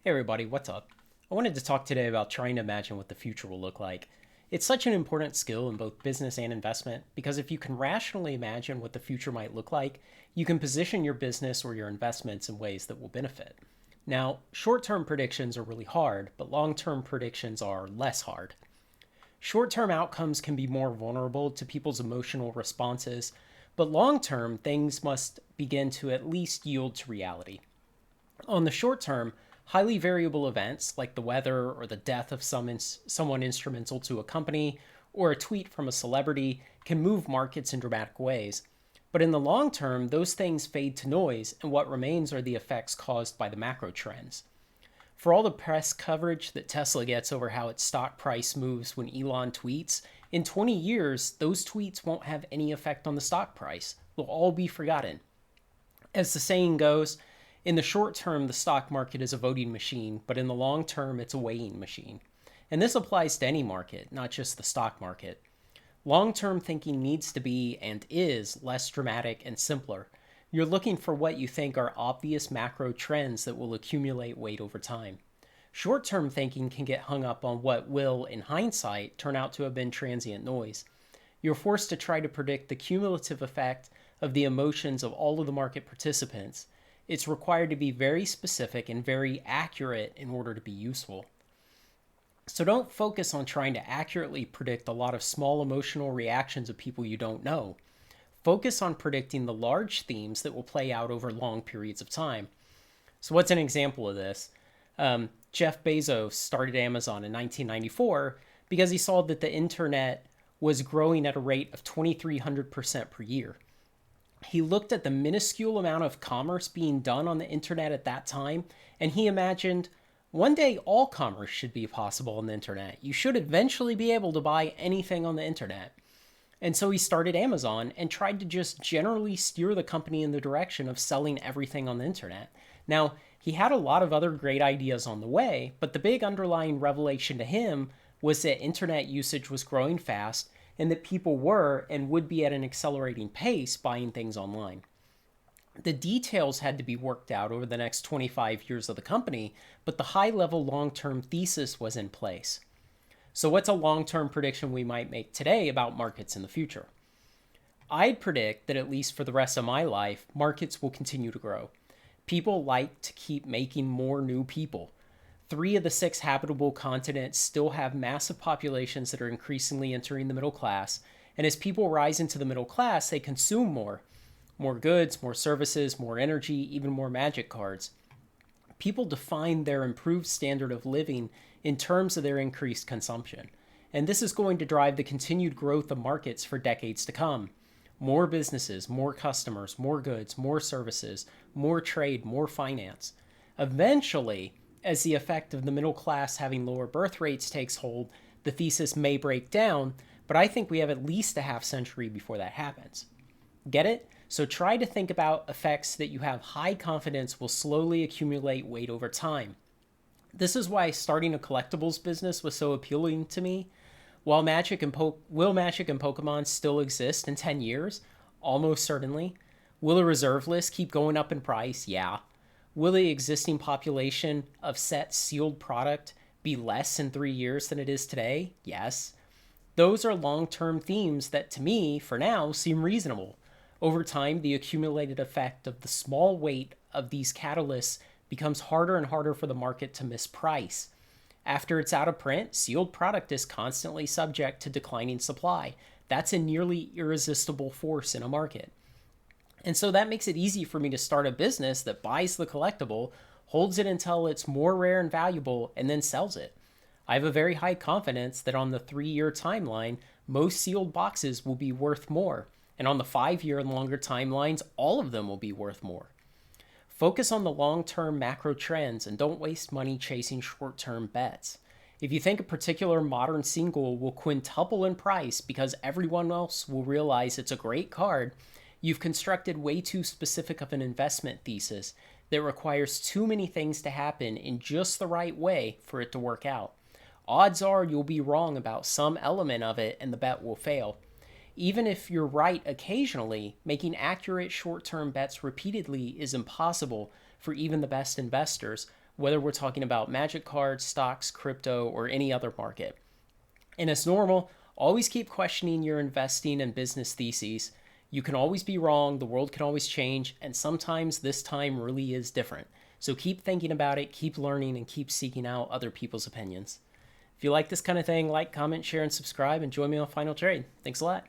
Hey everybody, what's up? I wanted to talk today about trying to imagine what the future will look like. It's such an important skill in both business and investment because if you can rationally imagine what the future might look like, you can position your business or your investments in ways that will benefit. Now, short term predictions are really hard, but long term predictions are less hard. Short term outcomes can be more vulnerable to people's emotional responses, but long term, things must begin to at least yield to reality. On the short term, highly variable events like the weather or the death of someone instrumental to a company or a tweet from a celebrity can move markets in dramatic ways. But in the long term, those things fade to noise, and what remains are the effects caused by the macro trends. For all the press coverage that Tesla gets over how its stock price moves when Elon tweets, in 20 years, those tweets won't have any effect on the stock price. They'll all be forgotten. As the saying goes, in the short term, the stock market is a voting machine, but in the long term, it's a weighing machine. And this applies to any market, not just the stock market. Long term thinking needs to be and is less dramatic and simpler. You're looking for what you think are obvious macro trends that will accumulate weight over time. Short term thinking can get hung up on what will, in hindsight, turn out to have been transient noise. You're forced to try to predict the cumulative effect of the emotions of all of the market participants. It's required to be very specific and very accurate in order to be useful. So don't focus on trying to accurately predict a lot of small emotional reactions of people you don't know. Focus on predicting the large themes that will play out over long periods of time. So, what's an example of this? Jeff Bezos started Amazon in 1994 because he saw that the internet was growing at a rate of 2,300% per year. He looked at the minuscule amount of commerce being done on the internet at that time, and he imagined one day all commerce should be possible on the internet. You should eventually be able to buy anything on the internet. And so he started Amazon and tried to just generally steer the company in the direction of selling everything on the internet. Now, he had a lot of other great ideas on the way, but the big underlying revelation to him was that internet usage was growing fast and that people were and would be at an accelerating pace buying things online. The details had to be worked out over the next 25 years of the company, but the high level long term thesis was in place. So, what's a long term prediction we might make today about markets in the future? I'd predict that at least for the rest of my life, markets will continue to grow. People like to keep making more new people. Three of the six habitable continents still have massive populations that are increasingly entering the middle class. And as people rise into the middle class, they consume more. More goods, more services, more energy, even more magic cards. People define their improved standard of living in terms of their increased consumption. And this is going to drive the continued growth of markets for decades to come. More businesses, more customers, more goods, more services, more trade, more finance. Eventually, as the effect of the middle class having lower birth rates takes hold, the thesis may break down, but I think we have at least a half century before that happens. Get it? So try to think about effects that you have high confidence will slowly accumulate weight over time. This is why starting a collectibles business was so appealing to me. While will Magic and Pokemon still exist in 10 years? Almost certainly. Will the reserve list keep going up in price? Yeah. Will the existing population of set sealed product be less in 3 years than it is today? Yes. Those are long term themes that, to me, for now, seem reasonable. Over time, the accumulated effect of the small weight of these catalysts becomes harder and harder for the market to misprice. After it's out of print, sealed product is constantly subject to declining supply. That's a nearly irresistible force in a market. And so that makes it easy for me to start a business that buys the collectible, holds it until it's more rare and valuable, and then sells it. I have a very high confidence that on the 3 year timeline, most sealed boxes will be worth more. And on the 5 year and longer timelines, all of them will be worth more. Focus on the long term macro trends and don't waste money chasing short term bets. If you think a particular modern single will quintuple in price because everyone else will realize it's a great card, you've constructed way too specific of an investment thesis that requires too many things to happen in just the right way for it to work out. Odds are you'll be wrong about some element of it and the bet will fail. Even if you're right occasionally, making accurate short term bets repeatedly is impossible for even the best investors, whether we're talking about magic cards, stocks, crypto, or any other market. And as normal, always keep questioning your investing and business theses. You can always be wrong, the world can always change, and sometimes this time really is different. So keep thinking about it, keep learning, and keep seeking out other people's opinions. If you like this kind of thing, like, comment, share, and subscribe, and join me on Final Trade. Thanks a lot.